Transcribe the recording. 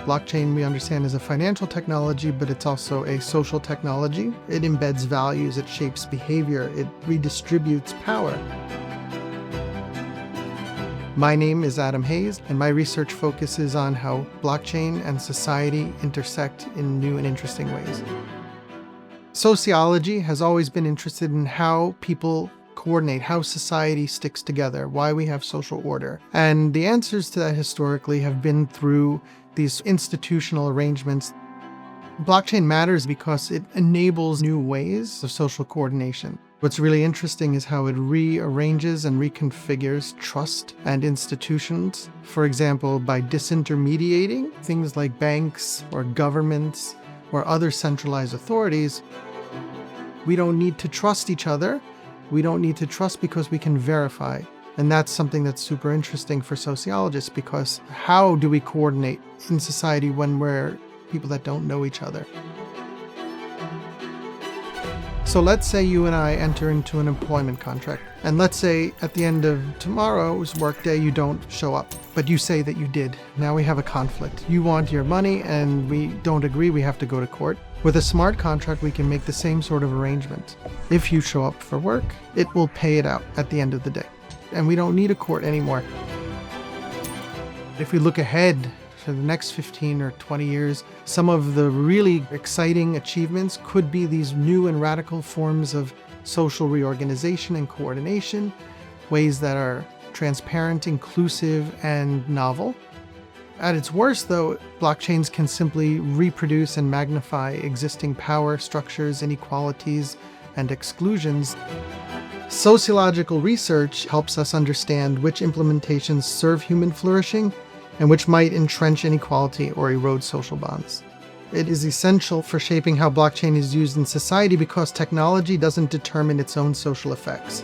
Blockchain, we understand, is a financial technology, but it's also a social technology. It embeds values, it shapes behavior, it redistributes power. My name is Adam Hayes, and my research focuses on how blockchain and society intersect in new and interesting ways. Sociology has always been interested in how people coordinate, how society sticks together, why we have social order. And the answers to that historically have been through these institutional arrangements. Blockchain matters because it enables new ways of social coordination. What's really interesting is how it rearranges and reconfigures trust and institutions. For example, by disintermediating things like banks or governments or other centralized authorities, we don't need to trust each other. We don't need to trust because we can verify. And that's something that's super interesting for sociologists, because how do we coordinate in society when we're people that don't know each other? So let's say you and I enter into an employment contract, and let's say at the end of tomorrow's workday you don't show up, but you say that you did. Now we have a conflict. You want your money and we don't agree, we have to go to court. With a smart contract, we can make the same sort of arrangement. If you show up for work, it will pay it out at the end of the day. And we don't need a court anymore. If we look ahead for the next 15 or 20 years, some of the really exciting achievements could be these new and radical forms of social reorganization and coordination, ways that are transparent, inclusive, and novel. At its worst, though, blockchains can simply reproduce and magnify existing power structures, inequalities, and exclusions. Sociological research helps us understand which implementations serve human flourishing and which might entrench inequality or erode social bonds. It is essential for shaping how blockchain is used in society because technology doesn't determine its own social effects.